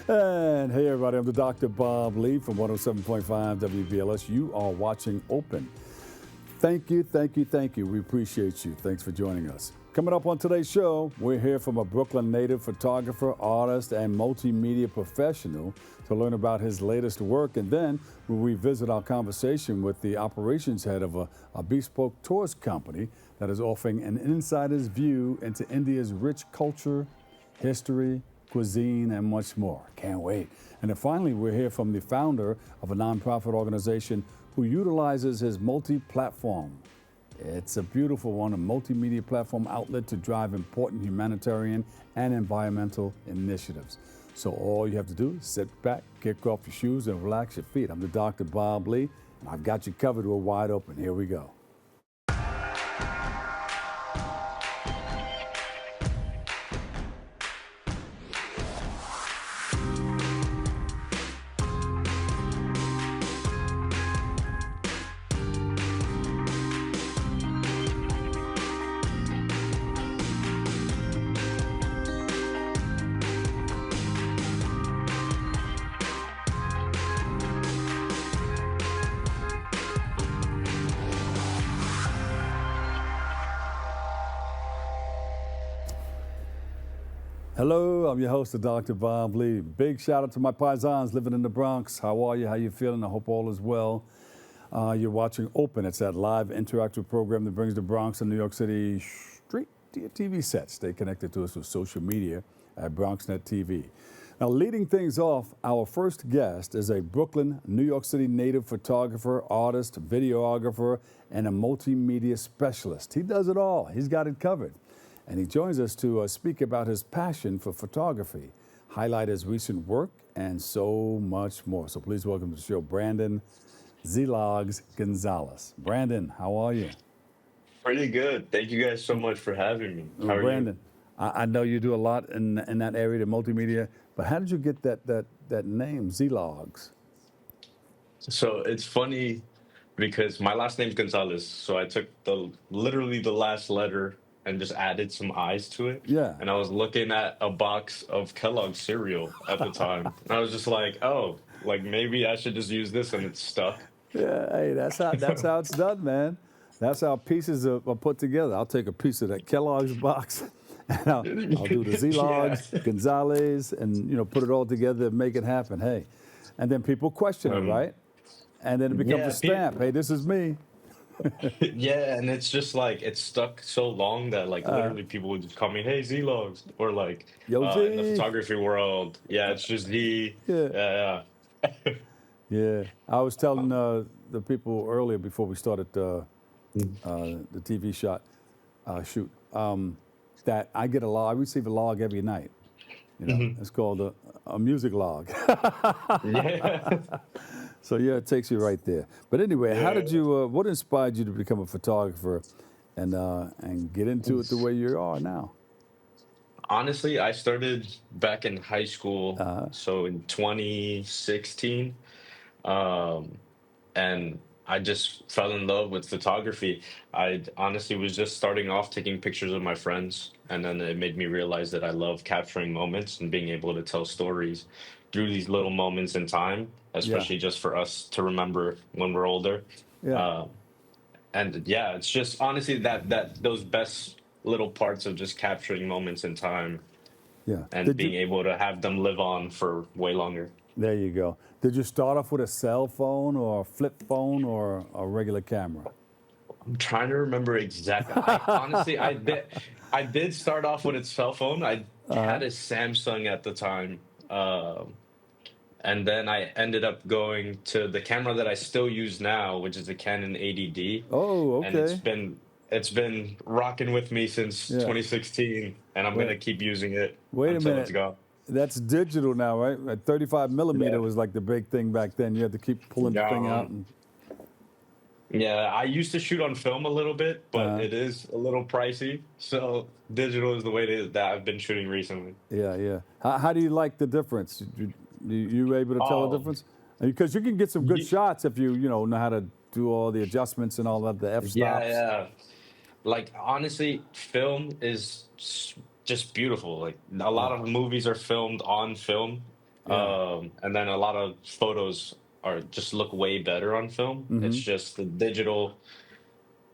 And hey, everybody, I'm the Dr. Bob Lee from 107.5 WBLS. You are watching Open. Thank you, thank you, thank you. We appreciate you. Thanks for joining us. Coming up on today's show, we're here from a Brooklyn native photographer, artist, and multimedia professional to learn about his latest work. And then we'll revisit our conversation with the operations head of a bespoke tours company that is offering an insider's view into India's rich culture, history, cuisine, and much more. Can't wait. And then finally, we'll hear from the founder of a nonprofit organization who utilizes his multi-platform. It's a beautiful one, a multimedia platform outlet to drive important humanitarian and environmental initiatives. So all you have to do is sit back, kick off your shoes, and relax your feet. I'm the Dr. Bob Lee, and I've got you covered. We're wide open. Here we go. Hello, I'm your host, Dr. Bob Lee. Big shout out to my paisans living in the Bronx. How are you? How you feeling? I hope all is well. You're watching Open. It's that live interactive program that brings the Bronx and New York City straight to your TV set. Stay connected to us with social media at Bronxnet TV. Now, leading things off, our first guest is a Brooklyn, New York City native photographer, artist, videographer, and a multimedia specialist. He does it all. He's got it covered. And he joins us to speak about his passion for photography, highlight his recent work, and so much more. So please welcome to the show, Brandon Ziilogs Gonzalez. Brandon, how are you? Pretty good. Thank you guys so much for having me. How are Brandon, I know you do a lot in that area, the multimedia, but how did you get that name, Ziilogs? So it's funny because my last name's Gonzalez, so I took literally the last letter and just added some eyes to it. Yeah. And I was looking at a box of Kellogg's cereal at the time. And I was just like, oh, like maybe I should just use this, and it's stuck. Yeah, hey, that's how it's done, man. That's how pieces are put together. I'll take a piece of that Kellogg's box, and I'll do the Ziilogs, Yeah. Gonzalez, and put it all together and make it happen. Hey, and then people question it, right? And then it becomes a stamp. Hey, this is me. Yeah, and it's just like it's stuck so long that like literally people would just call me, "Hey, Ziilogs," or like Yo, in the Z. photography world, yeah, it's just Z. Yeah. Yeah, yeah. Yeah. I was telling the people earlier before we started the TV shoot that I get a log. I receive a log every night. It's called a music log. Yeah. So yeah, it takes you right there. But anyway, how did you? What inspired you to become a photographer, and get into it the way you are now? Honestly, I started back in high school, so in 2016, and I just fell in love with photography. I honestly was just starting off taking pictures of my friends, and then it made me realize that I love capturing moments and being able to tell stories through these little moments in time, especially just for us to remember when we're older. Yeah. And yeah, it's just honestly that those best little parts of just capturing moments in time Yeah. and being able to have them live on for way longer. There you go. Did you start off with a cell phone or a flip phone or a regular camera? I'm trying to remember exactly. Honestly, I did start off with a cell phone. I had a Samsung at the time. And then I ended up going to the camera that I still use now, which is a Canon 80D. Oh, And okay. it's been rocking with me since Yeah. 2016, and I'm gonna keep using it Wait a until it's minute. gone. That's digital now, right? Like 35 millimeter Yeah. was like the big thing back then. You had to keep pulling the thing out. And, Yeah, I used to shoot on film a little bit, but it is a little pricey. So digital is the way that I've been shooting recently. yeah. How do you like the difference? You able to tell the Oh, difference? Because you can get some good ye- shots if you know how to do all the adjustments and all that, the yeah, f-stops. yeah. Like honestly, film is just beautiful. Like a lot Yeah. of movies are filmed on film, And then a lot of photos are just look way better on film. It's just the digital,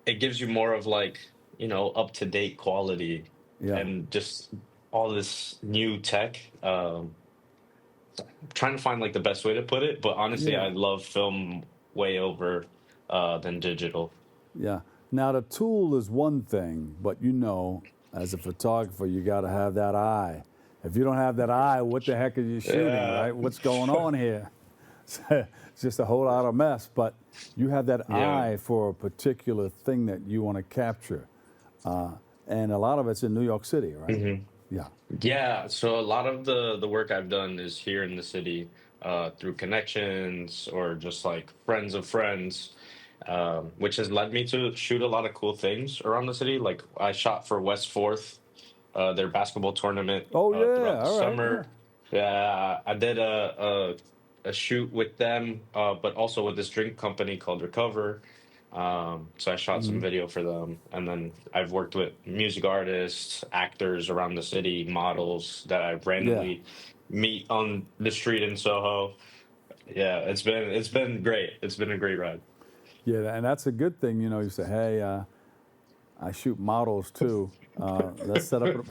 it gives you more of like, up to date quality Yeah. and just all this new tech. Trying to find like the best way to put it, but honestly, Yeah. I love film way over than digital. Yeah. Now the tool is one thing, but as a photographer, you got to have that eye. If you don't have that eye, what the heck are you shooting, Yeah, right? What's going on here? It's just a whole lot of mess. But you have that yeah. eye for a particular thing that you want to capture, and a lot of it's in New York City, right? Yeah. Yeah, so a lot of the work I've done is here in the city, through connections or just like friends of friends, which has led me to shoot a lot of cool things around the city. Like I shot for West Fourth, their basketball tournament, Oh throughout yeah. the All right. summer. Yeah, I did a shoot with them, but also with this drink company called Recover. So I shot some video for them, and then I've worked with music artists, actors around the city, models that I Yeah. randomly meet on the street in Soho. Yeah, it's been great. It's been a great ride. Yeah. And that's a good thing. You say, hey, I shoot models too. Let's set up.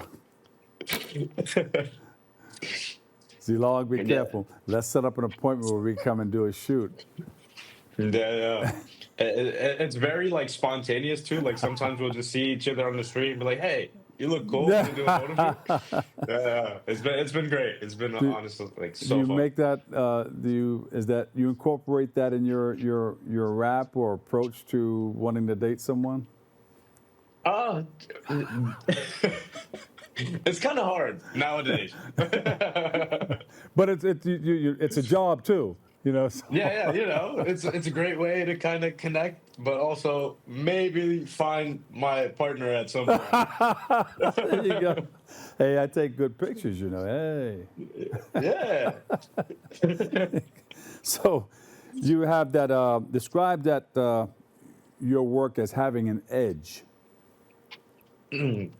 Ziilog, be Yeah, careful. Let's set up an appointment where we come and do a shoot. yeah, yeah. It's very like spontaneous too. Like sometimes we'll just see each other on the street and be like, "Hey, you look cool. Want to do a photo shoot?" Yeah, it's been great. It's been do, honestly like do so you fun. make that? Is that you incorporate that in your rap or approach to wanting to date someone? Uh, it's kind of hard nowadays. But it's a job too. Yeah, So it's a great way to kind of connect, but also maybe find my partner at some point. there you go. Hey, I take good pictures. Hey. Yeah. So you have that. Describe that your work as having an edge.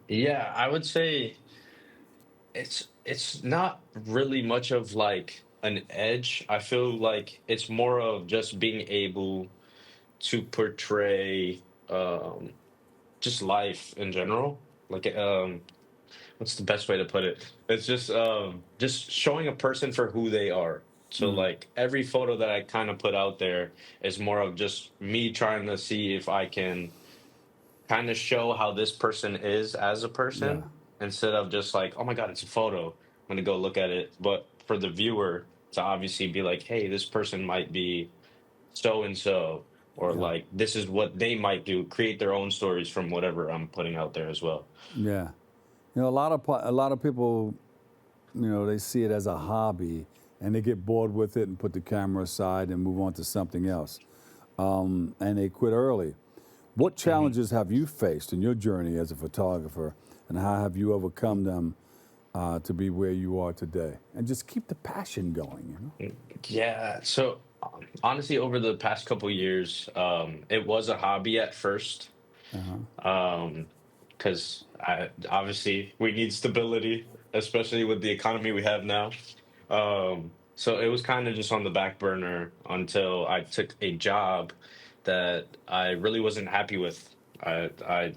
Yeah, I would say it's not really much of like an edge. I feel like it's more of just being able to portray just life in general. Like what's the best way to put it? It's just showing a person for who they are. So like every photo that I kind of put out there is more of just me trying to see if I can kind of show how this person is as a Yeah. person instead of just like, oh my God, it's a photo. I'm gonna go look at it. But for the viewer to obviously be like, hey, this person might be so and so, or Yeah. like this is what they might do, create their own stories from whatever I'm putting out there as well. Yeah. A lot of people, they see it as a hobby and they get bored with it and put the camera aside and move on to something else. And they quit early. What Mhm. challenges have you faced in your journey as a photographer, and how have you overcome them to be where you are today? And just keep the passion going. Yeah. So honestly, over the past couple years, it was a hobby at first. Uh-huh. Because I obviously we need stability, especially with the economy we have now. So it was kind of just on the back burner until I took a job that I really wasn't happy with. I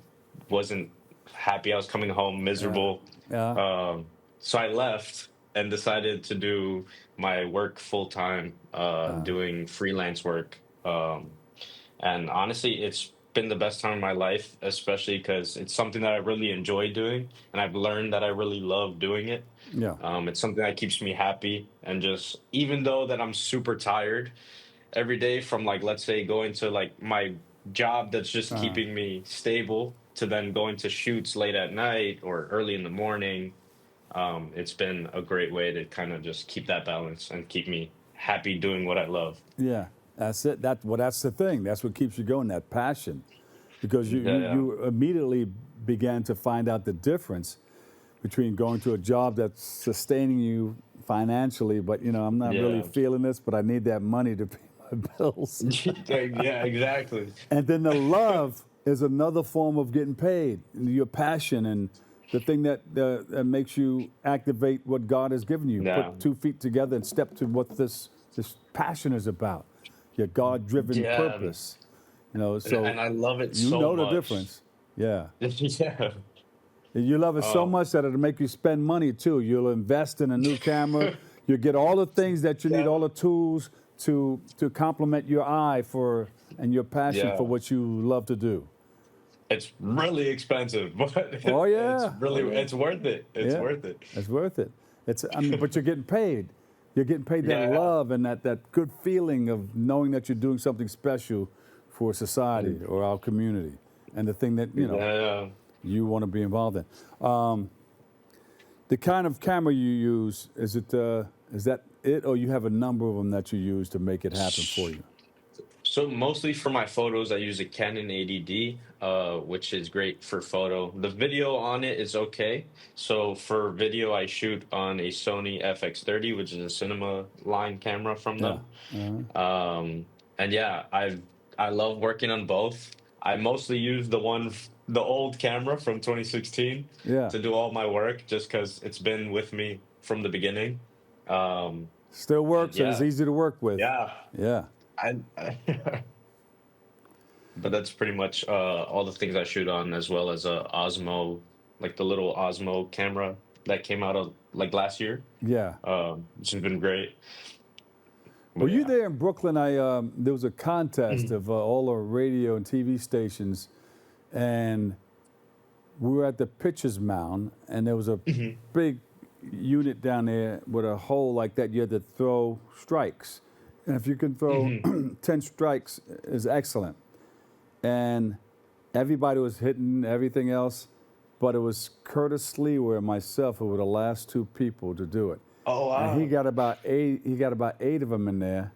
wasn't happy. I was coming home Yeah. miserable. Yeah. So I left and decided to do my work full time, Uh, doing freelance work. And honestly, it's been the best time of my life, especially because it's something that I really enjoy doing, and I've learned that I really love doing it. yeah. It's something that keeps me happy, and just even though that I'm super tired every day from like let's say going to like my job that's just Uh, keeping me stable to then going to shoots late at night or early in the morning. It's been a great way to kind of just keep that balance and keep me happy doing what I love. yeah. That's it. That's the thing. That's what keeps you going. That passion, because you Yeah, you, yeah, you immediately began to find out the difference between going to a job that's sustaining you financially, but I'm not really yeah. feeling this, but I need that money to pay my bills. Yeah, exactly. And then the love is another form of getting paid. Your passion and the thing that makes you activate what God has given you. Yeah. Put 2 feet together and step to what this passion is about. Your God-driven Yeah. purpose. You know, And so I love it you so know the much. difference. Yeah. Yeah. You love it so much that it'll make you spend money too. You'll invest in a new camera. You'll get all the things that you need, Yeah. all the tools to complement your eye for and your passion for Yeah. what you love to do. It's really expensive, but Oh it's yeah, oh really yeah, it's worth it. It's yeah. worth it. It's worth it. I mean, but you're getting paid. You're getting paid that Yeah. love and that good feeling of knowing that you're doing something special for society or our community, and the thing that Yeah. you want to be involved in. The kind of camera you use, is that it, or you have a number of them that you use to make it happen for you? So mostly for my photos, I use a Canon 80D, which is great for photo. The video on it is okay. So for video, I shoot on a Sony FX30, which is a cinema line camera from Yeah. them. Uh-huh. And yeah, I love working on both. I mostly use the old camera from 2016 Yeah. to do all my work, just because it's been with me from the beginning. Um, Still and works and it's yeah, easy to work with. yeah. Yeah. I But that's pretty much all the things I shoot on, as well as a Osmo, like the little Osmo camera that came out of like last year, Yeah. which has been great. Were But you yeah. there in Brooklyn? There was a contest of all the radio and TV stations, and we were at the pitcher's mound, and there was a big unit down there with a hole like that. You had to throw strikes, and if you can throw 10 strikes, is excellent. And everybody was hitting everything else, but it was Curtis Lewer and myself who were the last 2 people to do it. Oh And he wow. got about 8. He got about 8 of them in there.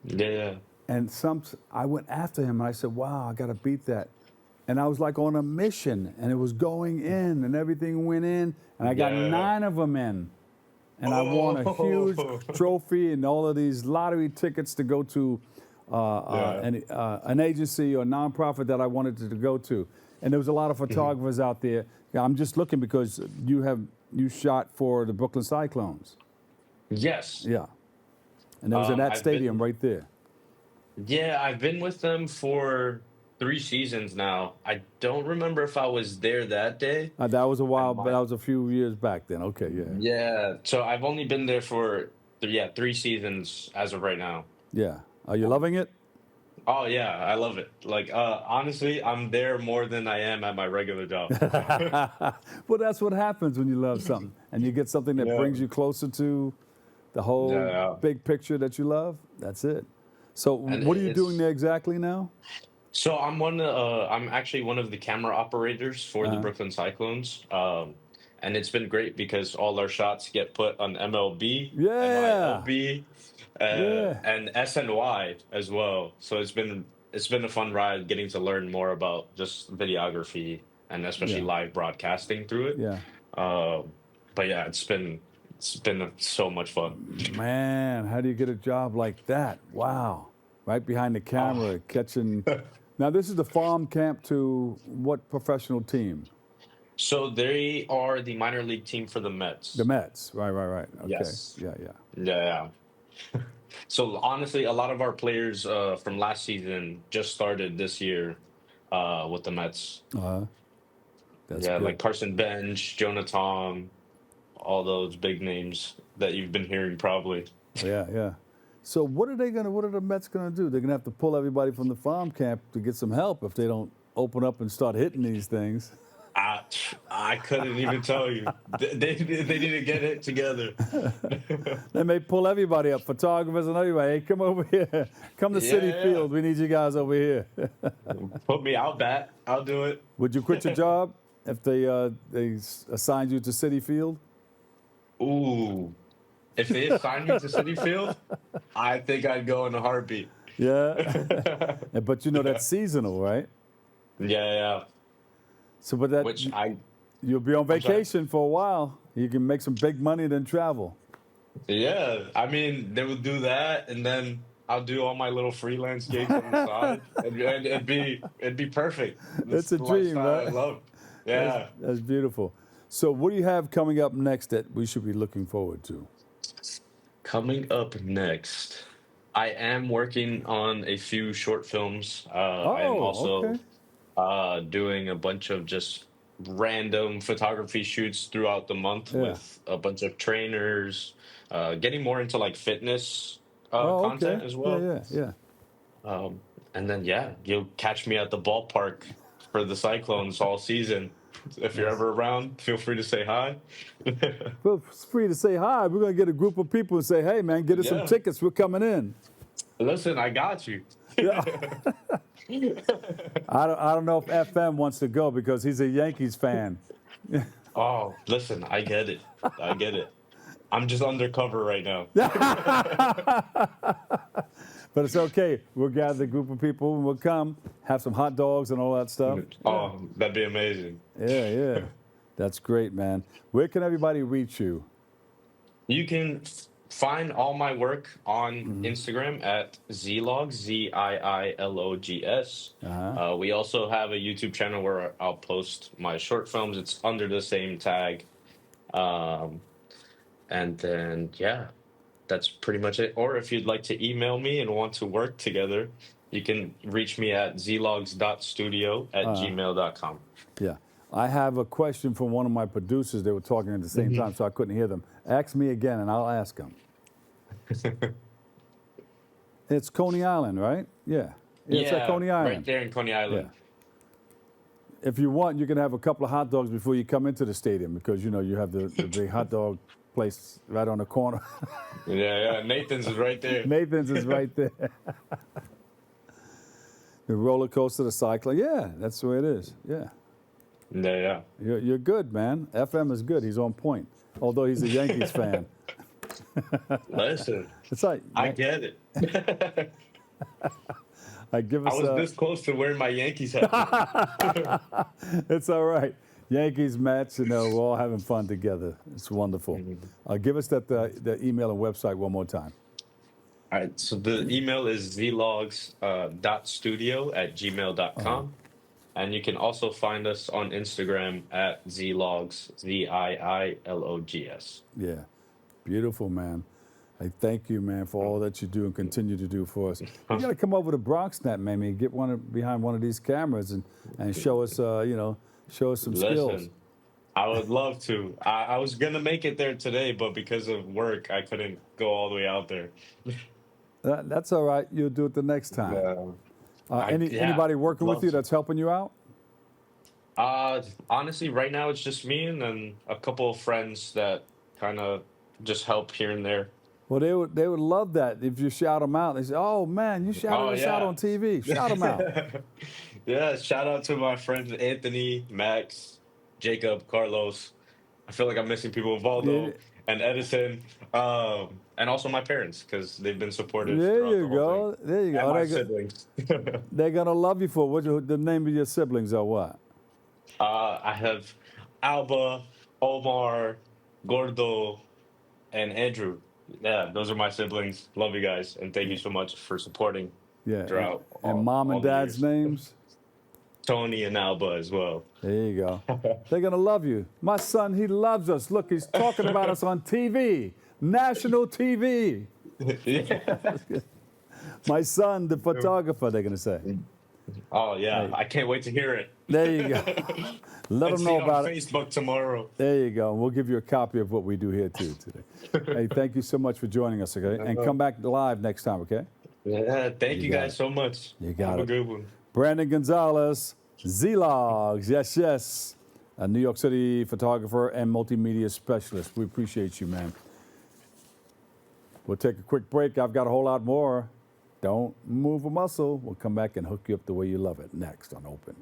Yeah. And I went after him and I said, "Wow, I got to beat that." And I was like on a mission, and it was going in, and everything went in, and I got Yeah. 9 of them in, and I won a huge Oh. trophy and all of these lottery tickets to go to Yeah. an agency or nonprofit that I wanted to go to. And there was a lot of photographers out there. Yeah, I'm just looking because you shot for the Brooklyn Cyclones. Yes. Yeah. And that was in that I've stadium been right there. Yeah, I've been with them for 3 seasons now. I don't remember if I was there that day. That was a I while, but that might. was a few years back then. Okay, yeah. Yeah. So I've only been there for 3 seasons as of right now. Yeah. Are you loving it? Oh yeah, I love it. Like honestly, I'm there more than I am at my regular job. Well, that's what happens when you love something and you get something that Yeah. brings you closer to the whole Yeah. big picture that you love. That's it. So, And what are you doing it's there exactly now? so I'm actually one of the camera operators for the Uh-huh. Brooklyn Cyclones. And it's been great because all our shots get put on MLB, Yeah. MILB, Yeah. and SNY as well. So it's been a fun ride getting to learn more about just videography and especially Yeah. live broadcasting through it. Yeah. But yeah, it's been so much fun. Man, how do you get a job like that? Wow. Right behind the camera, catching. Now, this is the farm camp to what professional team? So they are the minor league team for the The Mets. Mets. Right. Okay. Yes. Yeah, yeah. Yeah. So honestly, a lot of our players from last season just started this year with the Mets. Uh-huh. That's Yeah, good. like Carson Bench, Jonah Tom, all those big names that you've been hearing probably. Yeah. So what are the Mets gonna do? They're gonna have to pull everybody from the farm camp to get some help if they don't open up and start hitting these things. I I couldn't even tell you. They need to get it together. They may pull everybody up, photographers and everybody. Hey, come over here. Come to City Yeah. Field. We need you guys over here. Put me out bat. I'll do it. Would you quit your job if they assigned you to City Field? Ooh. If they assigned me to City Field, I think I'd go in a heartbeat. Yeah. But you know that's seasonal, right? Yeah. So, but Which you'll be on I'm sorry. vacation for a while. You can make some big money, then travel. Yeah. I mean, they would do that, and then I'll do all my little freelance gigs on the side, and it'd be perfect. That's It's a the dream, lifestyle I right? love. Yeah. That's beautiful. So what do you have coming up next that we should be looking forward to? Coming up next, I am working on a few short films. I am Oh, also okay. doing a bunch of just random photography shoots throughout the month Yeah. with a bunch of trainers, getting more into like fitness Oh, okay. content as Yeah, well. yeah, yeah. Um, and then, yeah, you'll catch me at the ballpark for the Cyclones all season. If you're Yes. ever around, feel free to say hi. Feel free to say hi. We're gonna get a group of people and say, "Hey, man, get us some Yeah, tickets. We're coming in." listen, I got you. Yeah. I don't know if FM wants to go because he's a Yankees fan. Oh, listen, I get it. I get it. I'm just undercover right now. But it's okay. We'll gather a group of people and we'll come, have some hot dogs and all that stuff. Yeah, Oh, that'd be amazing. yeah, yeah. That's great, man. Where can everybody reach you? You can find all my work on Instagram at Ziilogs, Ziilogs. Uh-huh. We also have a YouTube channel where I'll post my short films. It's under the same tag. Um, and then, yeah, that's pretty much it. Or if you'd like to email me and want to work together, you can reach me at zlogs.studio@gmail.com. Yeah. I have a question from one of my producers. They were talking at the same time, so I couldn't hear them. Ask me again, and I'll ask them. It's Coney Island, right? Yeah. It's at Coney Island. right there in Coney Island. If you want, you can have a couple of hot dogs before you come into the stadium because, you have the big hot dog place right on the corner. Yeah, Nathan's is right there. Nathan's is right there. The roller coaster, the cycling. Yeah, that's the way it is. Yeah. Yeah. You're good, man. FM is good. He's on point. Although he's a Yankees fan. Listen, It's like I get it. give I us. was this close to wearing my Yankees hat. It's all right. Yankees, Mets. We're all having fun together. It's wonderful. Give us the email and website one more time. All right, so the email is zlogs.studio@gmail.com. And you can also find us on Instagram at Ziilogs, Ziilogs. Yeah, beautiful, man. I thank you, man, for all that you do and continue to do for us. You got to come over to Bronxnet, man. Get behind one of these cameras and show us, show us some skills. Listen, I would love to. I was going to make it there today, but because of work, I couldn't go all the way out there. That's all right. You'll do it the next time. Anybody working with you to. that's helping you out? Honestly, right now it's just me and then a couple of friends that kind of just help here and there. Well, they would love that if you shout them out. They say, "Oh man, you shouted us out on TV. Shout them out." Yeah, shout out to my friends Anthony, Max, Jacob, Carlos. I feel like I'm missing people, Valdo and Edison, and also my parents because they've been supportive. There you the whole go. thing. There you go. And my siblings. They're gonna love you for the name of your siblings are what? I have Alba, Omar, Gordo, and Andrew. Yeah, those are my siblings. Love you guys, and thank you so much for supporting. Yeah. Throughout And all, mom all and the dad's years. names? Tony and Alba as well. There you go. They're gonna love you. My son, he loves us. Look, he's talking about us on TV, national TV. Yeah. My son, the photographer, they're gonna say. Oh yeah, Hey. I can't wait to hear it. There you go. Let Let's them know see about on it. Facebook tomorrow. There you go. We'll give you a copy of what we do here too today. Hey, thank you so much for joining us, okay? And come back live next time, okay? Yeah, thank you got guys it. so much. You got Have it. a good one. Brandon Gonzalez, Ziilogs, yes, a New York City photographer and multimedia specialist. We appreciate you, man. We'll take a quick break. I've got a whole lot more. Don't move a muscle. We'll come back and hook you up the way you love it next on Open.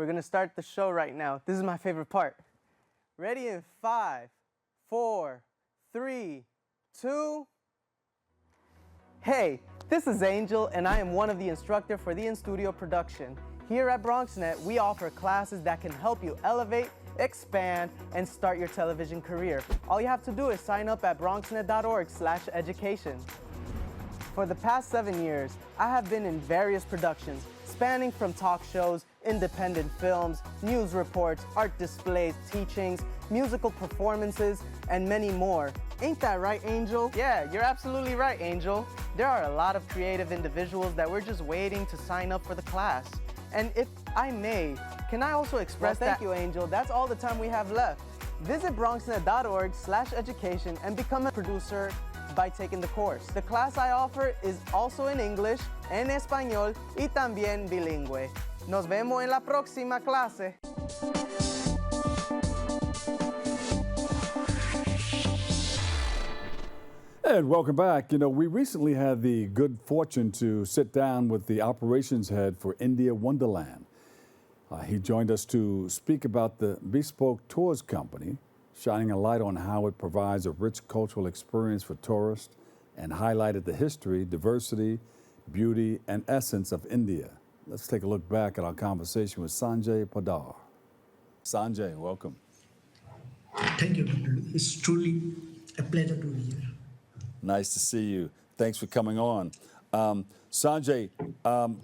We're gonna start the show right now. This is my favorite part. Ready in 5, 4, 3, 2. Hey, this is Angel, and I am one of the instructors for the in-studio production. Here at Bronxnet, we offer classes that can help you elevate, expand, and start your television career. All you have to do is sign up at bronxnet.org/education. For the past 7 years, I have been in various productions, spanning from talk shows, independent films, news reports, art displays, teachings, musical performances, and many more. Ain't that right, Angel? Yeah, you're absolutely right, Angel. There are a lot of creative individuals that we're just waiting to sign up for the class. And if I may, can I also express that? Thank you, Angel. That's all the time we have left. Visit bronxnet.org/education and become a producer by taking the course. The class I offer is also in English, en español y también bilingüe. Nos vemos en la próxima clase. And welcome back. You know, we recently had the good fortune to sit down with the operations head for India Wonderland. He joined us to speak about the Bespoke Tours Company, shining a light on how it provides a rich cultural experience for tourists and highlighted the history, diversity, beauty, and essence of India. Let's take a look back at our conversation with Sanjay Poddar. Sanjay, welcome. Thank you, Dr. Lu. It's truly a pleasure to be here. Nice to see you. Thanks for coming on. Sanjay,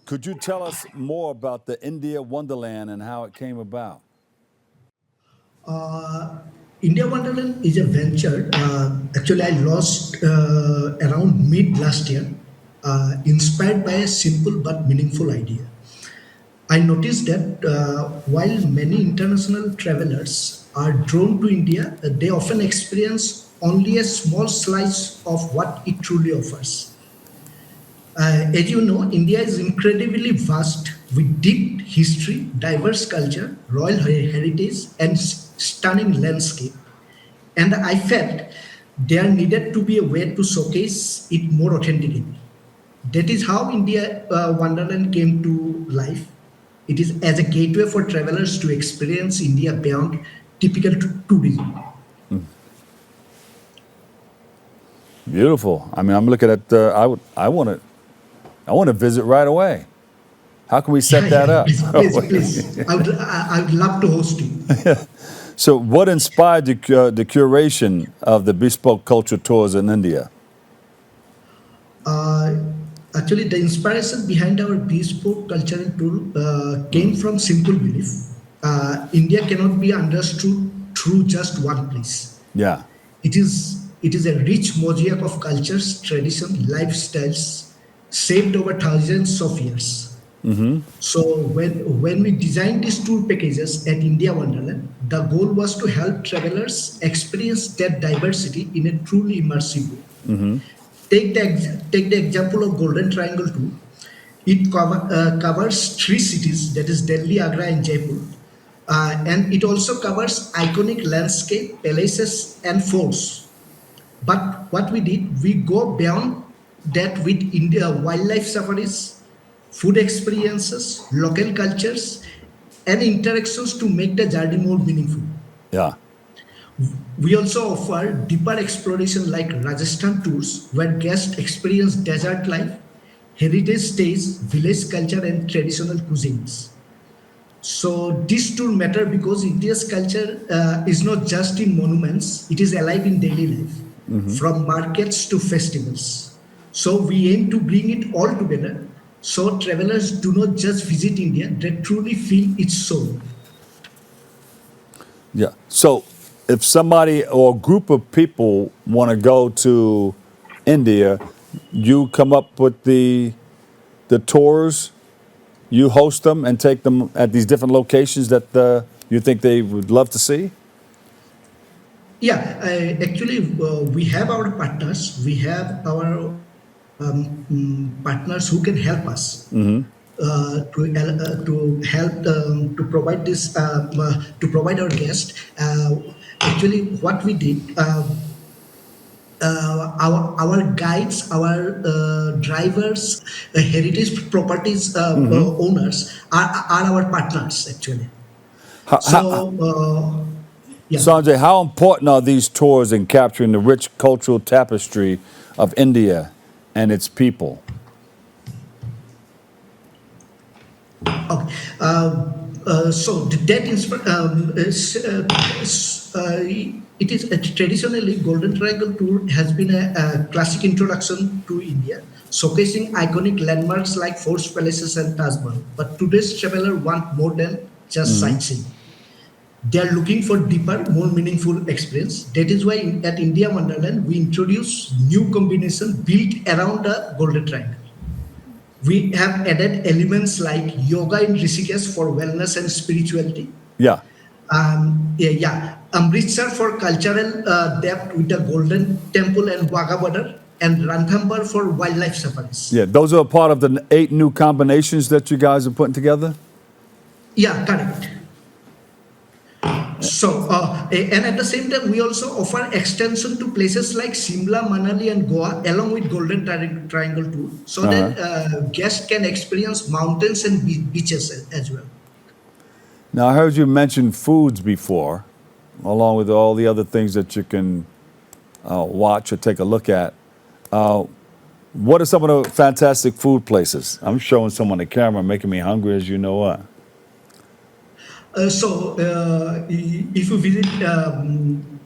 could you tell us more about the India Wonderland and how it came about? India Wonderland is a venture. Actually, I launched around mid last year, inspired by a simple but meaningful idea. I noticed that while many international travelers are drawn to India, they often experience only a small slice of what it truly offers. As you know, India is incredibly vast with deep history, diverse culture, royal heritage, and stunning landscape. And I felt there needed to be a way to showcase it more authentically. That is how India Wonderland came to life. It is as a gateway for travelers to experience India beyond typical tourism. Beautiful. I mean, I'm looking at. I want to visit right away. How can we set that up? Please. I would love to host you. So, what inspired the curation of the bespoke culture tours in India? Actually, the inspiration behind our bespoke cultural tour came from simple belief. India cannot be understood through just one place. Yeah. It is a rich mosaic of cultures, traditions, lifestyles shaped over thousands of years. Mm-hmm. So when we designed these tour packages at India Wonderland, the goal was to help travelers experience that diversity in a truly immersive way. Mm-hmm. Take the example of Golden Triangle Tour. It covers 3 cities, that is Delhi, Agra, and Jaipur. And it also covers iconic landscape, palaces, and forts. But what we did, we go beyond that with India wildlife safaris, food experiences, local cultures, and interactions to make the journey more meaningful. Yeah. We also offer deeper exploration like Rajasthan tours, where guests experience desert life, heritage stays, village culture, and traditional cuisines. So this tour matter because India's culture is not just in monuments, it is alive in daily life, from markets to festivals. So we aim to bring it all together so travelers do not just visit India, they truly feel its soul. Yeah. So if somebody or a group of people want to go to India, you come up with the tours, you host them and take them at these different locations that you think they would love to see? Yeah, actually, we have our partners. We have our partners who can help us to help to provide this to provide our guest. Actually, what we did, our guides, our drivers, heritage properties owners are our partners actually. How, how, So yeah. Sanjay, how important are these tours in capturing the rich cultural tapestry of India and its people? Okay. So that it is traditionally Golden Triangle Tour has been a classic introduction to India, showcasing iconic landmarks like Force Palaces and Taj Mahal. But today's traveler want more than just sightseeing. They are looking for deeper, more meaningful experience. That is why at India Wonderland we introduce new combination built around the Golden Triangle. We have added elements like yoga in Rishikesh for wellness and spirituality. Yeah. Amritsar for cultural depth with the Golden Temple and Wagah border, and Ranthambore for wildlife safaris. Yeah. Those are a part of the 8 new combinations that you guys are putting together? Yeah, correct. So, and at the same time, we also offer extension to places like Simla, Manali, and Goa, along with Golden Triangle Tour, so that guests can experience mountains and beaches as well. Now, I heard you mention foods before, along with all the other things that you can watch or take a look at. What are some of the fantastic food places? I'm showing some on the camera, making me hungry as you know what. If you visit,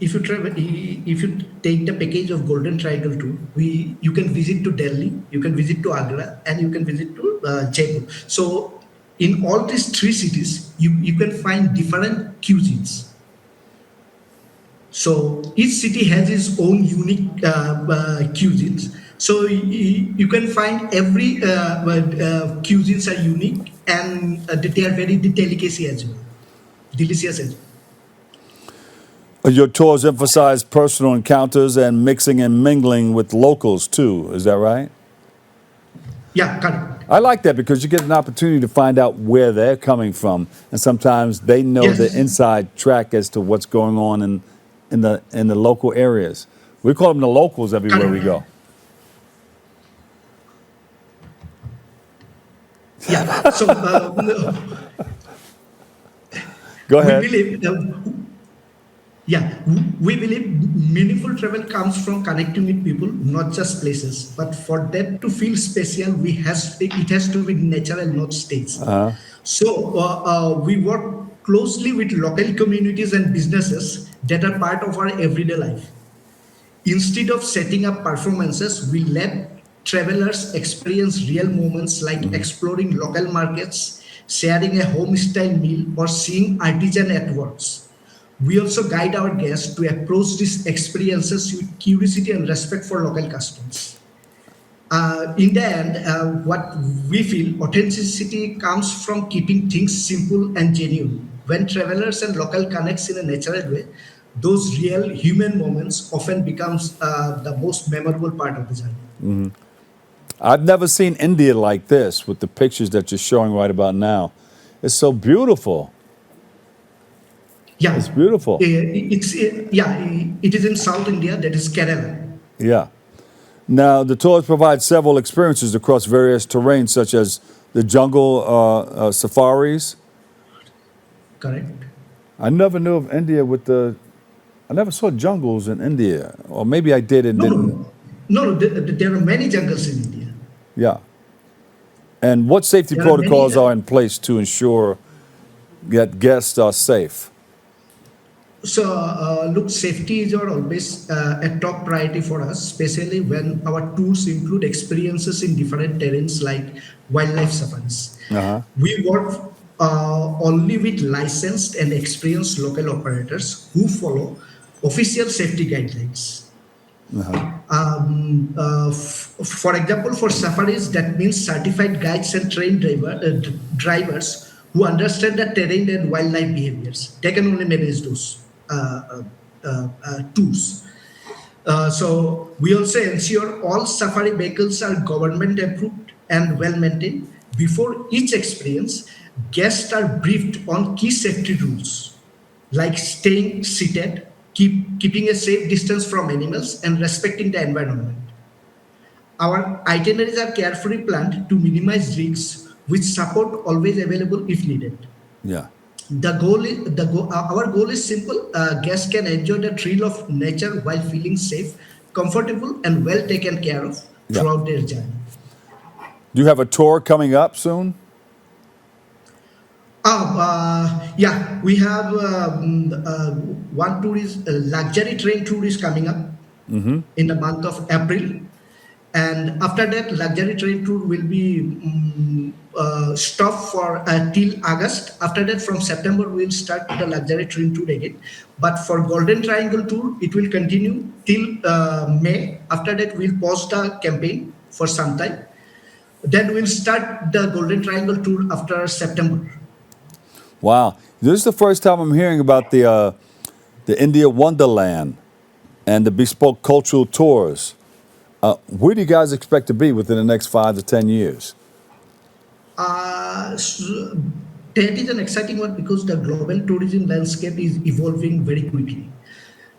if you travel, if you take the package of Golden Triangle Tour, you can visit to Delhi, you can visit to Agra, and you can visit to Jaipur. So in all these 3 cities, you can find different cuisines. So each city has its own unique cuisines. So you can find every cuisines are unique, and they are very delicacy as well. Delicious as well. Your tours emphasize personal encounters and mixing and mingling with locals too. Is that right? Yeah, correct. I like that because you get an opportunity to find out where they're coming from, and sometimes they know Yes. the inside track as to what's going on in the local areas. We call them the locals everywhere we go. Yeah. So Go ahead. we believe meaningful travel comes from connecting with people, not just places. But for them to feel special, it has to be natural, not staged. So we work closely with local communities and businesses that are part of our everyday life. Instead of setting up performances, we let travelers experience real moments like exploring local markets, sharing a home-style meal, or seeing artisan at works. We also guide our guests to approach these experiences with curiosity and respect for local customs. In the end, what we feel, authenticity comes from keeping things simple and genuine. When travelers and local connects in a natural way, those real human moments often becomes the most memorable part of the journey. I've never seen India like this with the pictures that you're showing right about now. It's so beautiful. Yeah, It's beautiful. It is in South India, that is Kerala. Yeah. Now, the tours provide several experiences across various terrains, such as the jungle safaris. Correct. I never knew of India I never saw jungles in India, or maybe I did and didn't. No, there are many jungles in India. Yeah. And what safety There are many, protocols are in place to ensure that guests are safe? So, look, safety is always a top priority for us, especially when our tours include experiences in different terrains like wildlife safaris. We work only with licensed and experienced local operators who follow official safety guidelines. For example, for safaris, that means certified guides and trained drivers who understand the terrain and wildlife behaviors. They can only manage those tours. So we also ensure all safari vehicles are government approved and well maintained. Before each experience, guests are briefed on key safety rules like staying seated, keeping a safe distance from animals, and respecting the environment. Our itineraries are carefully planned to minimize risks, with support always available if needed. Yeah. Our goal is simple. Guests can enjoy the thrill of nature while feeling safe, comfortable, and well taken care of Yeah. throughout their journey. Do you have a tour coming up soon? Yeah, we have one tour is luxury train tour is coming up in the month of April, and after that, luxury train tour will be stopped for till August. After that, from September, we'll start the luxury train tour again. But for Golden Triangle tour, it will continue till May. After that, we'll pause the campaign for some time. Then we'll start the Golden Triangle tour after September. Wow. This is the first time I'm hearing about the India Wonderland and the bespoke cultural tours. Where do you guys expect to be within the next 5 to 10 years? So that is an exciting one because the global tourism landscape is evolving very quickly.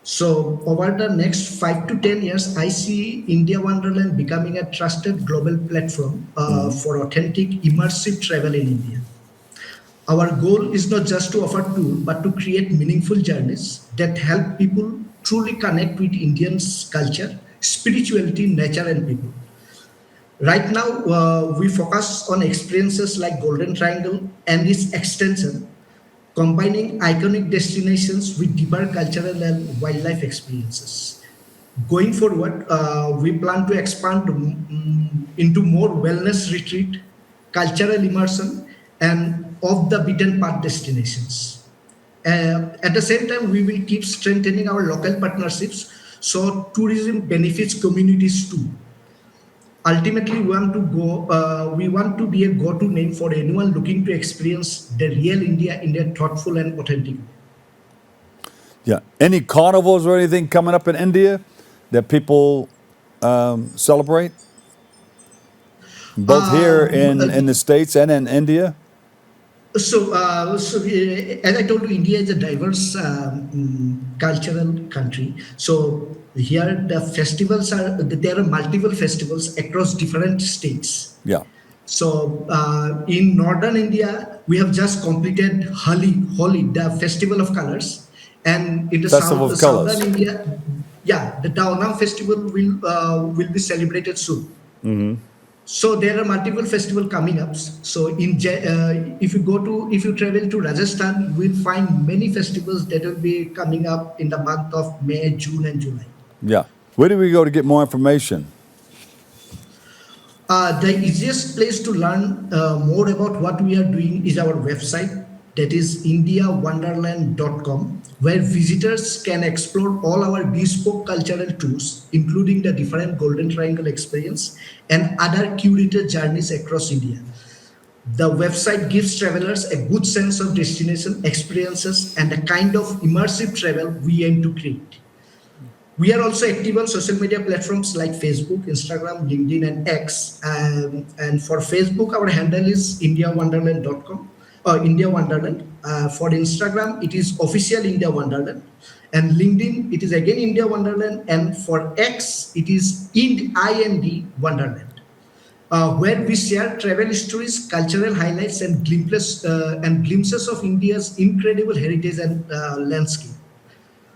So over the next 5 to 10 years, I see India Wonderland becoming a trusted global platform for authentic, immersive travel in India. Our goal is not just to offer tours, but to create meaningful journeys that help people truly connect with Indians' culture, spirituality, nature, and people. Right now, we focus on experiences like Golden Triangle and its extension, combining iconic destinations with deeper cultural and wildlife experiences. Going forward, we plan to expand into more wellness retreat, cultural immersion, and off the beaten path destinations. At the same time, we will keep strengthening our local partnerships so tourism benefits communities too. Ultimately, we want to be a go-to name for anyone looking to experience the real India in a thoughtful and authentic way. Yeah. Any carnivals or anything coming up in India that people celebrate? Both here in the States and in India? As I told you, India is a diverse cultural country. So here there are multiple festivals across different states. Yeah. So in northern India, we have just completed Holi, the Festival of Colors, and in the Festival of Colors. southern India, yeah, the Onam festival will be celebrated soon. So there are multiple festivals coming up. So if you travel to Rajasthan, you will find many festivals that will be coming up in the month of May, June, and July. Yeah. Where do we go to get more information? The easiest place to learn more about what we are doing is our website, that is indiawonderland.com, where visitors can explore all our bespoke cultural tours, including the different Golden Triangle experience and other curated journeys across India. The website gives travelers a good sense of destination experiences and the kind of immersive travel we aim to create. We are also active on social media platforms like Facebook, Instagram, LinkedIn, and X. And for Facebook, our handle is indiawonderland.com or India Wonderland. For Instagram, it is official India Wonderland. And LinkedIn, it is again India Wonderland. And for X, it is IND Wonderland, where we share travel stories, cultural highlights, and glimpses of India's incredible heritage and landscape.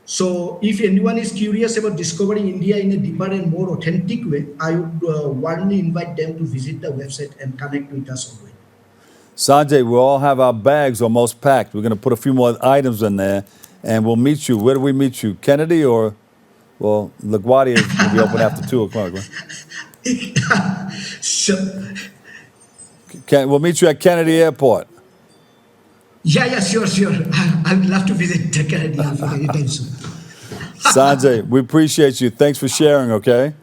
So if anyone is curious about discovering India in a deeper and more authentic way, I would warmly invite them to visit the website and connect with us online. Sanjay, we all have our bags almost packed. We're going to put a few more items in there, and we'll meet you. Where do we meet you? Kennedy or, well, LaGuardia will be open after 2 o'clock. Right? We'll meet you at Kennedy Airport. Yeah, sure. I would love to visit Kennedy Airport anytime soon. Sanjay, we appreciate you. Thanks for sharing, okay?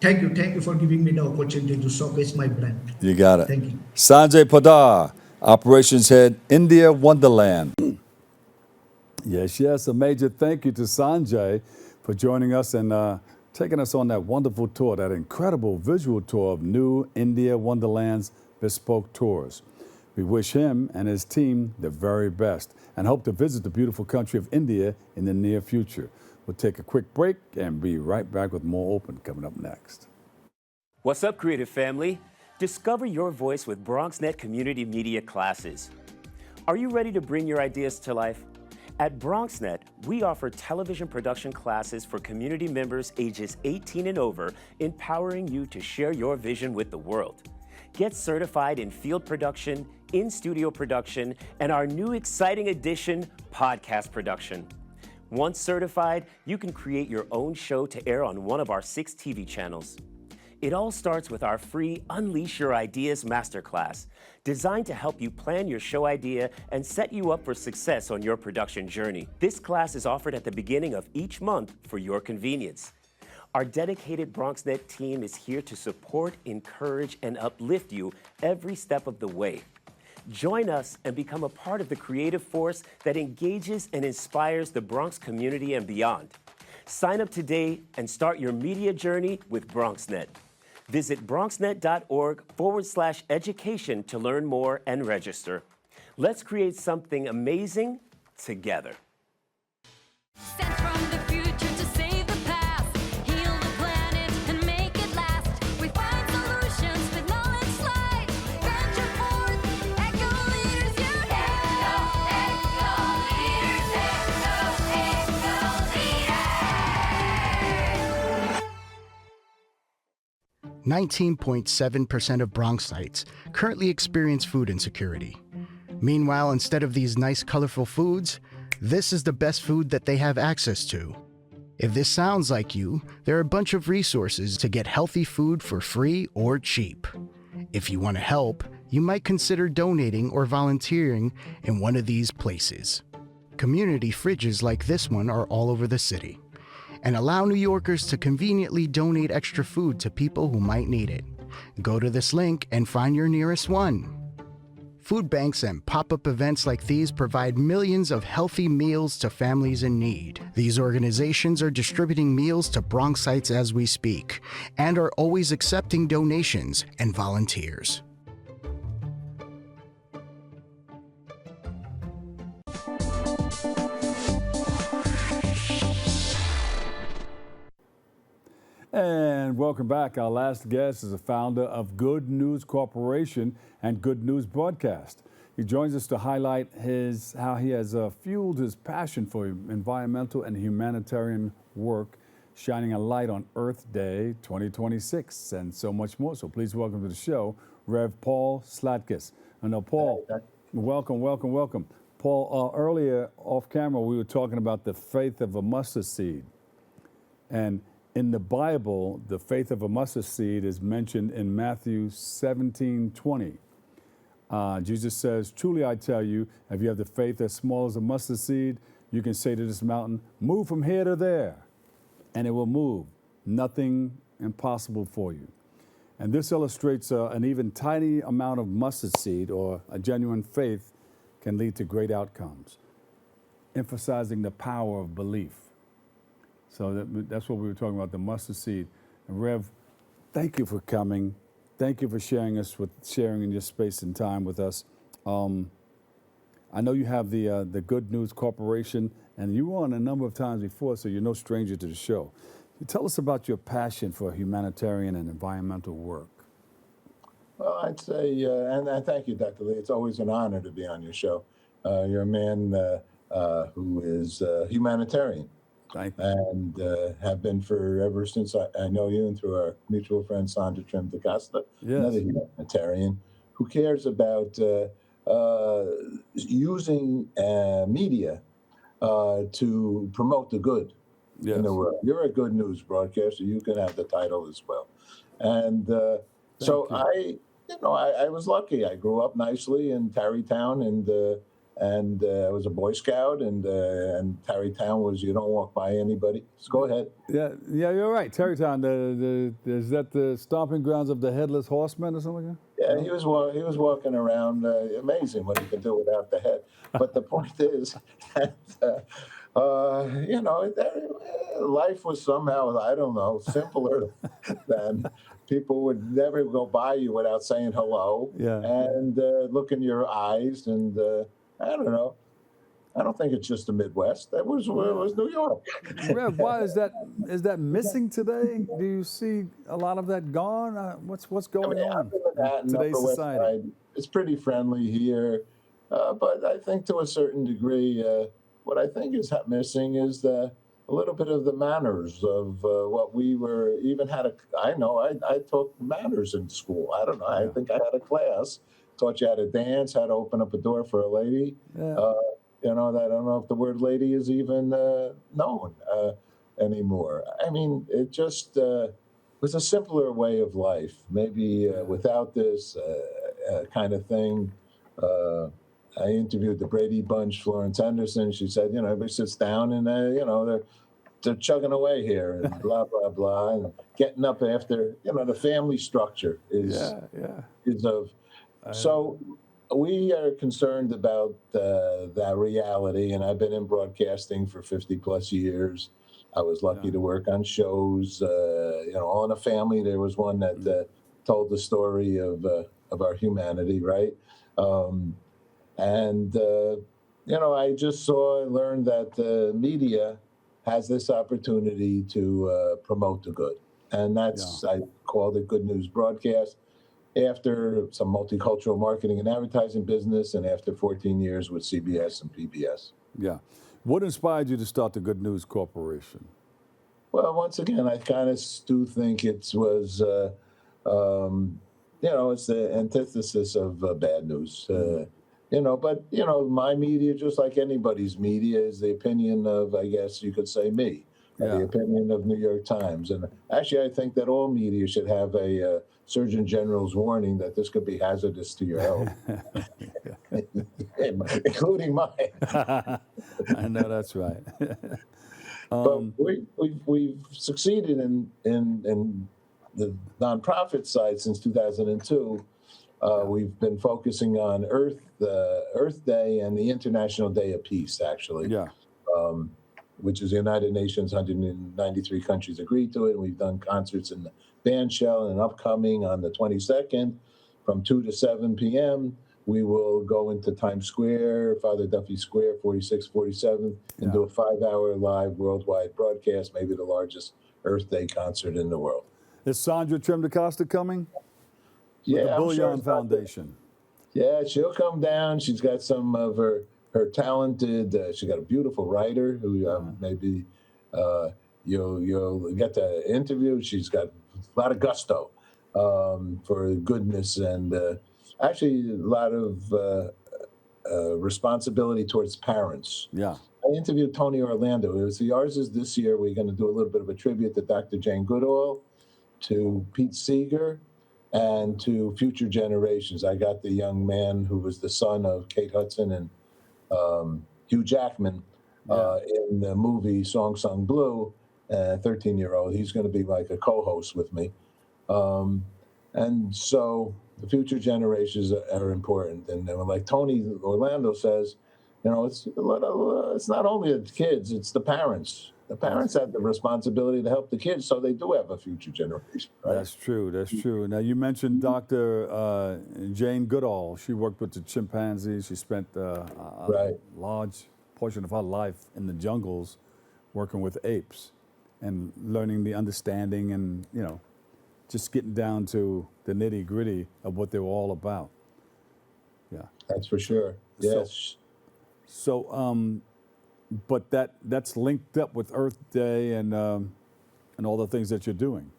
Thank you for giving me the opportunity to showcase my brand. You got it. Thank you. Sanjay Poddar, Operations Head, India Wonderland. Yes, a major thank you to Sanjay for joining us and taking us on that wonderful tour, that incredible visual tour of new India Wonderland's bespoke tours. We wish him and his team the very best and hope to visit the beautiful country of India in the near future. We'll take a quick break and be right back with more Open coming up next. What's up, creative family? Discover your voice with Bronxnet community media classes. Are you ready to bring your ideas to life? At Bronxnet, we offer television production classes for community members ages 18 and over, empowering you to share your vision with the world. Get certified in field production, in-studio production, and our new exciting addition, podcast production. Once certified, you can create your own show to air on one of our 6 TV channels. It all starts with our free Unleash Your Ideas Masterclass, designed to help you plan your show idea and set you up for success on your production journey. This class is offered at the beginning of each month for your convenience. Our dedicated Bronxnet team is here to support, encourage, and uplift you every step of the way. Join us and become a part of the creative force that engages and inspires the Bronx community and beyond. Sign up today and start your media journey with Bronxnet. Visit bronxnet.org/education to learn more and register. Let's create something amazing together. Sent from the future to save the past, heal the planet and make it last. We find solutions with knowledge slides. Venture forth, echo leaders unite. Echo leaders, echo leaders. 19.7% of Bronxites currently experience food insecurity. Meanwhile, instead of these nice, colorful foods, this is the best food that they have access to. If this sounds like you, there are a bunch of resources to get healthy food for free or cheap. If you want to help, you might consider donating or volunteering in one of these places. Community fridges like this one are all over the city, and allow New Yorkers to conveniently donate extra food to people who might need it. Go to this link and find your nearest one. Food banks and pop-up events like these provide millions of healthy meals to families in need. These organizations are distributing meals to Bronxites as we speak, and are always accepting donations and volunteers. And welcome back. Our last guest is the founder of Good News Corporation and Good News Broadcast. He joins us to highlight how he has fueled his passion for environmental and humanitarian work, shining a light on Earth Day 2026 and so much more. So please welcome to the show, Rev. Paul Sladkus. I know, Paul, welcome. Paul, earlier off camera, we were talking about the faith of a mustard seed. And in the Bible, the faith of a mustard seed is mentioned in Matthew 17:20. Jesus says, "Truly I tell you, if you have the faith as small as a mustard seed, you can say to this mountain, 'Move from here to there,' and it will move. Nothing impossible for you." And this illustrates an even tiny amount of mustard seed or a genuine faith can lead to great outcomes, emphasizing the power of belief. So that's what we were talking about, the mustard seed. And Rev, thank you for coming. Thank you for sharing in your space and time with us. I know you have the Good News Corporation, and you were on a number of times before, so you're no stranger to the show. Tell us about your passion for humanitarian and environmental work. Well, I'd say, and thank you, Dr. Lee. It's always an honor to be on your show. You're a man who is humanitarian. Thank you. And have been ever since I know you, and through our mutual friend Sanjay Poddar, another humanitarian who cares about using media to promote the good in the world. You're a good news broadcaster. You can have the title as well. And so I was lucky. I grew up nicely in Tarrytown, and I was a Boy Scout, and Tarrytown was, you don't walk by anybody. So go ahead. Yeah, you're right. Tarrytown, is that the stomping grounds of the Headless Horseman or something like that? Yeah, he was walking around. Amazing what he could do without the head. But the point is that life was somehow, I don't know, simpler than people would never go by you without saying hello and look in your eyes. And I don't know. I don't think it's just the Midwest. It was New York. Rev, why is that? Is that missing today? Do you see a lot of that gone? What's going on in today's society? It's pretty friendly here, but I think to a certain degree, what I think is missing is a little bit of the manners of what we were. Even had I taught manners in school. I don't know. I think I had a class taught you how to dance, how to open up a door for a lady. I don't know if the word lady is even known anymore. I mean, it just was a simpler way of life. Maybe without this kind of thing. I interviewed the Brady Bunch, Florence Henderson. She said, everybody sits down and, they're chugging away here and blah, blah, blah, and getting up after, the family structure is of. So we are concerned about that reality, and I've been in broadcasting for 50 plus years. I was lucky to work on shows, All in a Family. There was one that told the story of our humanity, right? I just learned that media has this opportunity to promote the good. And I called it Good News Broadcast. After some multicultural marketing and advertising business, and after 14 years with CBS and PBS. Yeah. What inspired you to start the Good News Corporation? Well, once again, I kind of do think it was, it's the antithesis of bad news. But my media, just like anybody's media, is the opinion of, I guess you could say, me. The opinion of New York Times. And actually, I think that all media should have a Surgeon General's warning that this could be hazardous to your health, including mine. I know that's right. But we've succeeded in the nonprofit side since 2002. We've been focusing on Earth Day and the International Day of Peace, actually. Which is the United Nations, 193 countries agreed to it. And we've done concerts in the band shell, and upcoming on the 22nd from 2 to 7 p.m. We will go into Times Square, Father Duffy Square, 4647, and do a 5-hour live worldwide broadcast, maybe the largest Earth Day concert in the world. Is Sandra Trim DaCosta coming? Yeah, the Bullion Foundation. Yeah, she'll come down. She's got some of her talented, she's got a beautiful writer who maybe you'll get to interview. She's got a lot of gusto for goodness and actually a lot of responsibility towards parents. Yeah. I interviewed Tony Orlando. It was ours is this year. We're going to do a little bit of a tribute to Dr. Jane Goodall, to Pete Seeger, and to future generations. I got the young man who was the son of Kate Hudson and Hugh Jackman in the movie Song Sung Blue, 13-year-old. He's going to be like a co-host with me. And so the future generations are important. And like Tony Orlando says, it's not only the kids, it's the parents. The parents have the responsibility to help the kids, so they do have a future generation. Right? That's true. That's true. Now, you mentioned Dr. Jane Goodall. She worked with the chimpanzees. She spent a large portion of her life in the jungles working with apes and learning the understanding and, just getting down to the nitty-gritty of what they were all about. Yeah. That's for sure. Yes. But that's linked up with Earth Day and all the things that you're doing.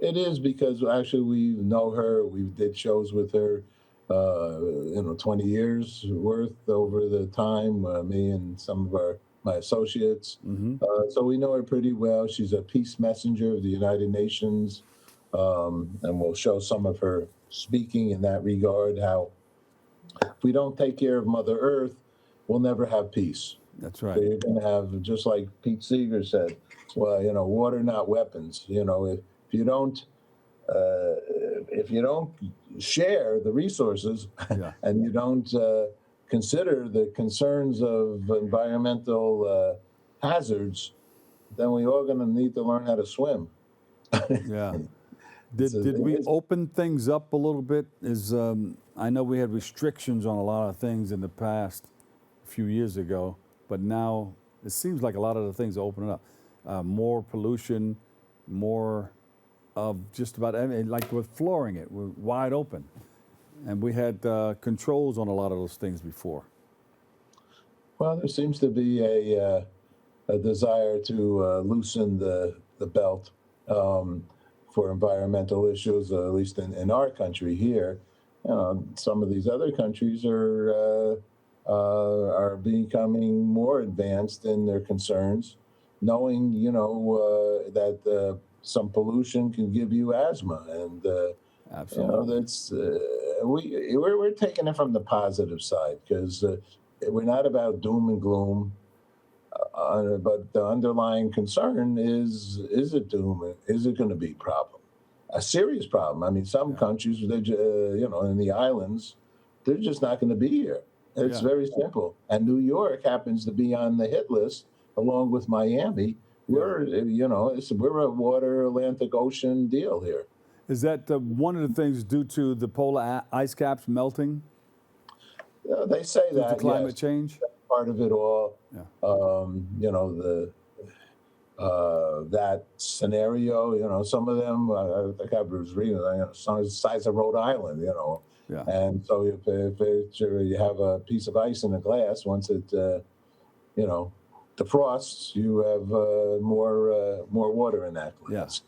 It is because actually we know her. We did shows with her, 20 years worth over the time. Me and some of my associates. Mm-hmm. So we know her pretty well. She's a peace messenger of the United Nations, and we'll show some of her speaking in that regard. How if we don't take care of Mother Earth, we'll never have peace. That's right. So you're going to have, just like Pete Seeger said, well, water, not weapons. If you don't share the resources and you don't consider the concerns of environmental hazards, then we're all going to need to learn how to swim. Yeah. Did we open things up a little bit? I know we had restrictions on a lot of things in the past, a few years ago, but now it seems like a lot of the things are opening up. More pollution, more of just about everything. Like we're flooring it, we're wide open. And we had controls on a lot of those things before. Well, there seems to be a desire to loosen the belt for environmental issues, at least in our country here. Some of these other countries are becoming more advanced in their concerns, knowing that some pollution can give you asthma, and Absolutely. that's we're taking it from the positive side, because we're not about doom and gloom. But the underlying concern is it doom? Is it going to be a problem? A serious problem. I mean, some countries, in the islands, they're just not going to be here. It's very simple. And New York happens to be on the hit list, along with Miami. We're a water Atlantic Ocean deal here. Is that one of the things due to the polar ice caps melting? They say Due that to climate change? That's part of it all. Yeah. That scenario. Some of them, I think I was reading, some the size of Rhode Island. Yeah. And so if you have a piece of ice in a glass, once it defrosts, you have more water in that glass.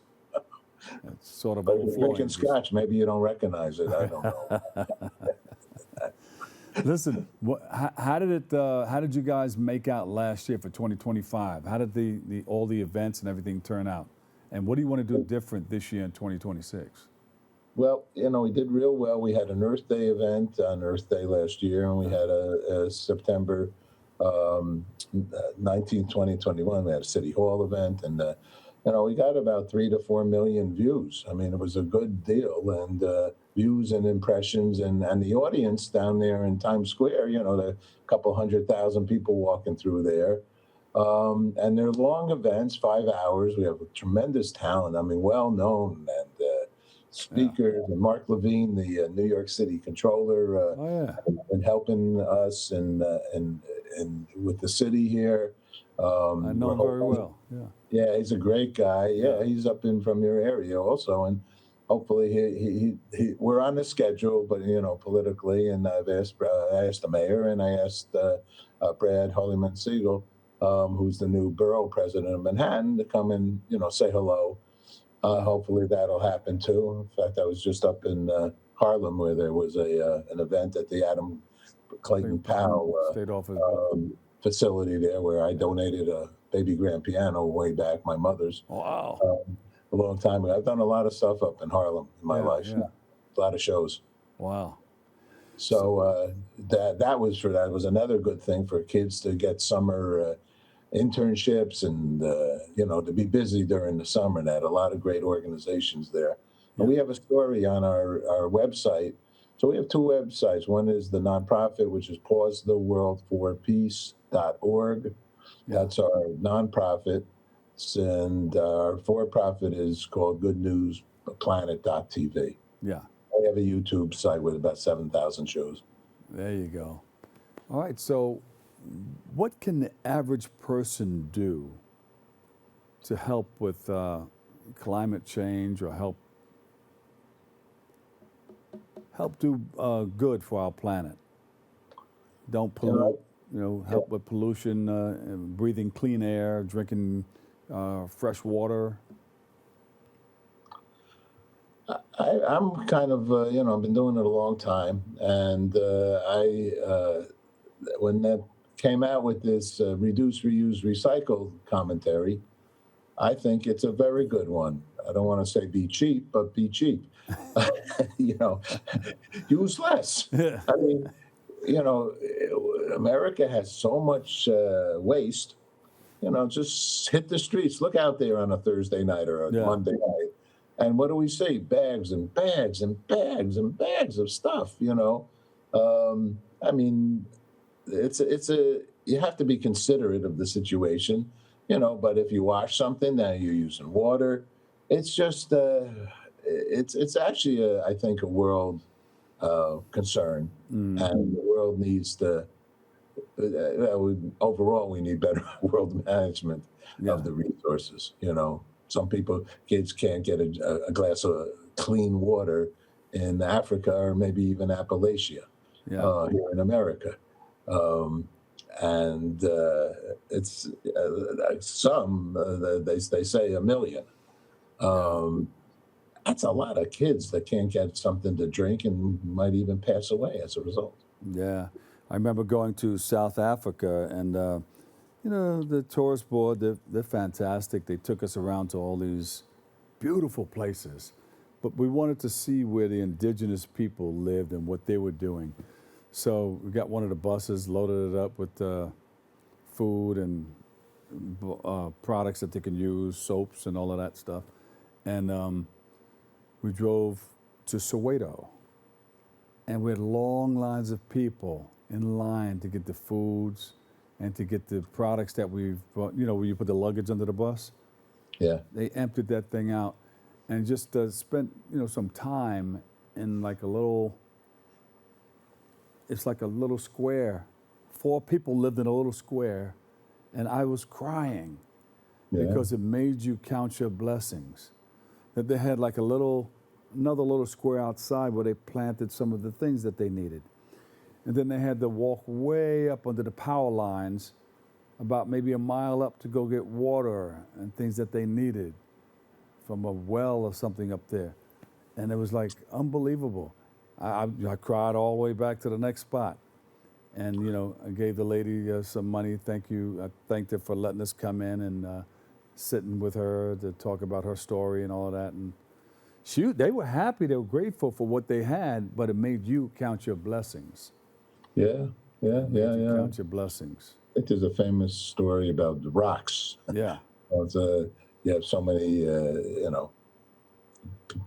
It's sort of But if you're overflowing. drinking scotch, maybe you don't recognize it. I don't know. Listen, how did you guys make out last year for 2025? How did all the events and everything turn out? And what do you want to do different this year in 2026? Well, we did real well. We had an Earth Day event on Earth Day last year, and we had a September 19th, 2021. We had a City Hall event, and we got about 3 to 4 million views. I mean, it was a good deal, and views and impressions, and the audience down there in Times Square. The couple 100,000 people walking through there. And they're long events, 5 hours. We have a tremendous talent. I mean, well known and speakers. And Mark Levine, the New York City controller, been helping us and with the city here. I know him very well. Yeah. Yeah, he's a great guy. Yeah, he's up in from your area also, and hopefully he we're on the schedule, but politically, and I asked the mayor, and I asked Brad Holyman Siegel, who's the new borough president of Manhattan, to come and say hello. Hopefully that'll happen too. In fact, I was just up in Harlem, where there was an event at the Adam Clayton Powell State office. facility there, where I donated a baby grand piano way back, my mother's. Wow. A long time ago. I've done a lot of stuff up in Harlem in my life. Yeah. A lot of shows. Wow. So that was another good thing for kids to get summer internships and to be busy during the summer. And had a lot of great organizations there. And we have a story on our website. So we have two websites. One is the nonprofit, which is pausetheworldforpeace.org. That's our nonprofit. And our for-profit is called goodnewsplanet.tv. Yeah. I have a YouTube site with about 7,000 shows. There you go. All right. So what can the average person do to help with climate change, or help do good for our planet? Don't pollute, help with pollution, breathing clean air, drinking fresh water. I'm kind of, I've been doing it a long time. And when that came out with this reduce, reuse, recycle commentary, I think it's a very good one. I don't want to say be cheap, but be cheap. Use less. I mean, America has so much waste. Just hit the streets. Look out there on a Thursday night or a Monday night. And what do we see? Bags and bags and bags and bags of stuff, I mean, it's a you have to be considerate of the situation, But if you wash something, now you're using water. It's just it's actually I think a world concern, and the world needs to. Overall, we need better world management of the resources. Some kids can't get a glass of clean water in Africa or maybe even Appalachia here in America. And it's they say 1 million. That's a lot of kids that can't get something to drink and might even pass away as a result. Yeah, I remember going to South Africa, and the tourist board, they're fantastic. They took us around to all these beautiful places, but we wanted to see where the indigenous people lived and what they were doing. So we got one of the buses, loaded it up with food and products that they can use, soaps and all of that stuff. And we drove to Soweto. And we had long lines of people in line to get the foods and to get the products that we've brought, where you put the luggage under the bus. Yeah. They emptied that thing out and just spent, some time in like it's like a little square. 4 people lived in a little square, and I was crying because it made you count your blessings. That they had like another little square outside where they planted some of the things that they needed. And then they had to walk way up under the power lines, about maybe a mile up, to go get water and things that they needed from a well or something up there. And it was like unbelievable. I cried all the way back to the next spot. And, I gave the lady some money. Thank you. I thanked her for letting us come in and sitting with her to talk about her story and all of that. And they were happy. They were grateful for what they had, but it made you count your blessings. Yeah. Count your blessings. I think there's a famous story about the rocks. Yeah. You have so many,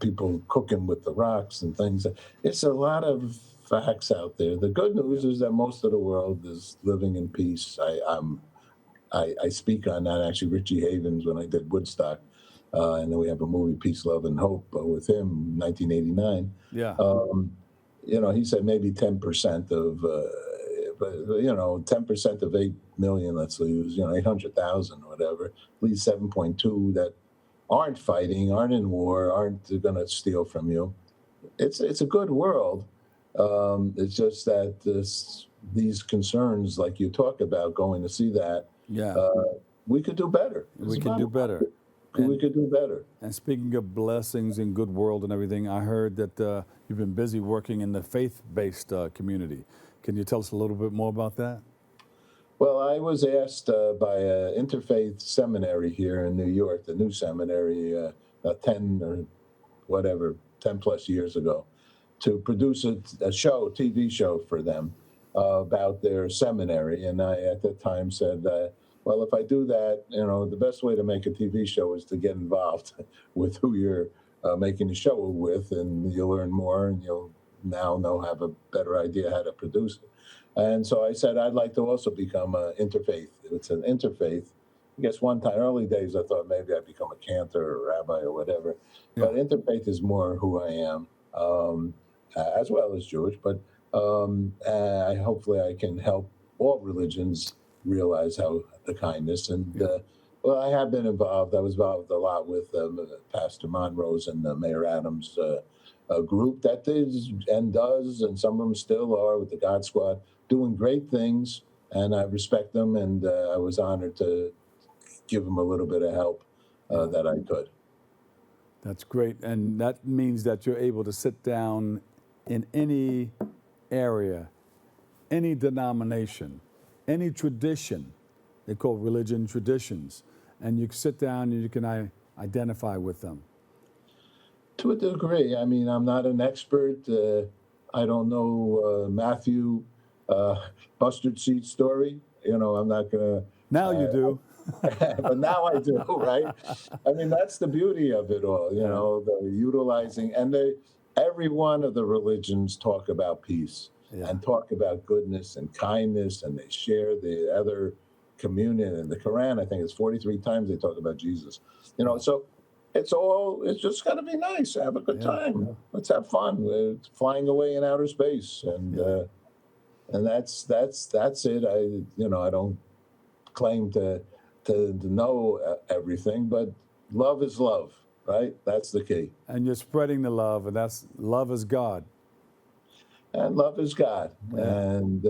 people cooking with the rocks and things. It's a lot of facts out there. The good news is that most of the world is living in peace. I speak on that, actually, Richie Havens, when I did Woodstock. And then we have a movie, Peace, Love, and Hope, with him, 1989. Yeah. He said maybe 10% of, 10% of 8 million, let's use, 800,000 or whatever, at least 7.2 that aren't fighting, aren't in war, aren't going to steal from you. It's a good world. It's just that these concerns, like you talk about, going to see that, we could do better. We could do better. We could do better. And speaking of blessings and good world and everything, I heard that you've been busy working in the faith-based community. Can you tell us a little bit more about that? Well, I was asked by an interfaith seminary here in New York, the new seminary, 10 plus years ago, to produce a TV show for them about their seminary. And I, at that time, said, well, if I do that, the best way to make a TV show is to get involved with who you're making the show with, and you'll learn more, and you'll now have a better idea how to produce it. And so I said, I'd like to also become an interfaith. It's an interfaith. I guess one time, early days, I thought maybe I'd become a cantor or rabbi or whatever. Yeah. But interfaith is more who I am, as well as Jewish. But hopefully I can help all religions realize how the kindness. And well, I have been involved. I was involved a lot with Pastor Monrose and Mayor Adams' a group that is and does, and some of them still are, with the God Squad, doing great things, and I respect them, and I was honored to give them a little bit of help that I could. That's great, and that means that you're able to sit down in any area, any denomination, any tradition. They call religion traditions, and you can sit down and you can identify with them. To a degree. I mean, I'm not an expert. I don't know Matthew mustard seed story. I'm not going to. Now you do. But now I do, right? I mean, that's the beauty of it all, the utilizing. And every one of the religions talk about peace. and talk about goodness and kindness, and they share the other communion. In the Quran, I think it's 43 times they talk about Jesus. So it's just got to be nice. Have a good time. Let's have fun. We're flying away in outer space, and that's it. I don't claim to know everything, but love is love, right? That's the key. And you're spreading the love, and that's love is God. And love is God. Yeah. And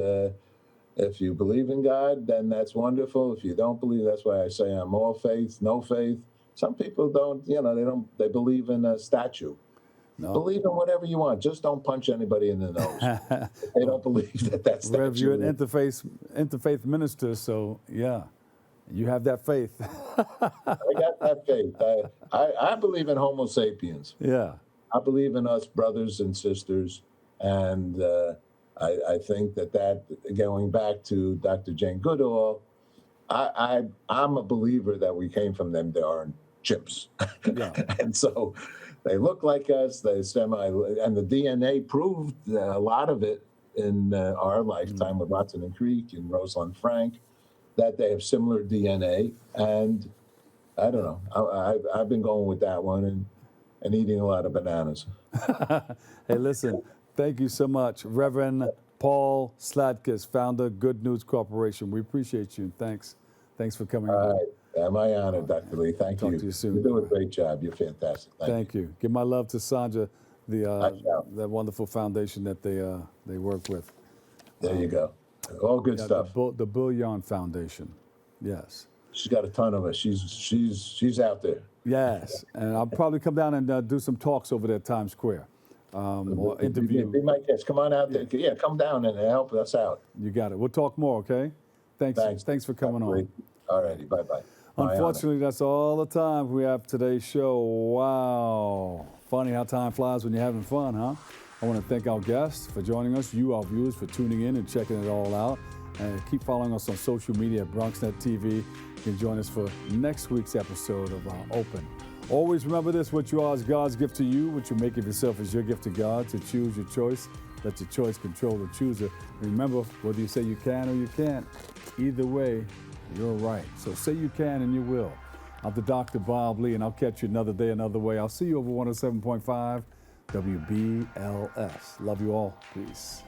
if you believe in God, then that's wonderful. If you don't believe, that's why I say I'm all faith, no faith. Some people don't, they believe in a statue. No. Believe in whatever you want. Just don't punch anybody in the nose. They don't believe that's statue. Rev, you're an interfaith minister, so yeah, you have that faith. I got that faith. I believe in Homo sapiens. Yeah. I believe in us brothers and sisters. And I think that going back to Dr. Jane Goodall, I'm a believer that we came from them darn chimps. Yeah. And so they look like us, and the DNA proved a lot of it in our lifetime with Watson and Crick and Rosalind Frank, that they have similar DNA. And I don't know, I've been going with that one and eating a lot of bananas. Hey, listen. Thank you so much, Reverend Paul Sladkus, founder of Good News Corporation. We appreciate you. Thanks for coming on. My honor, Dr. Lee. Thank you. Talk to you soon. You're doing a great job. You're fantastic. Thank you. Give my love to Sandra, that wonderful foundation that they work with. There you go. All good stuff. The Bullion Foundation. Yes. She's got a ton of us. She's out there. Yes, and I'll probably come down and do some talks over there at Times Square. Or interview. Be my guest. Come on out there. Yeah, come down and help us out. You got it. We'll talk more, okay? Thanks for coming on. All righty. Bye-bye. Unfortunately, that's all the time we have today's show. Wow. Funny how time flies when you're having fun, huh? I want to thank our guests for joining us, you, our viewers, for tuning in and checking it all out. And keep following us on social media at Bronxnet TV. You can join us for next week's episode of Open. Always remember this: what you are is God's gift to you. What you make of yourself is your gift to God. To choose your choice, let your choice control the chooser. Remember, whether you say you can or you can't, either way, you're right. So say you can and you will. I'm the Dr. Bob Lee, and I'll catch you another day, another way. I'll see you over 107.5 WBLS. Love you all. Peace.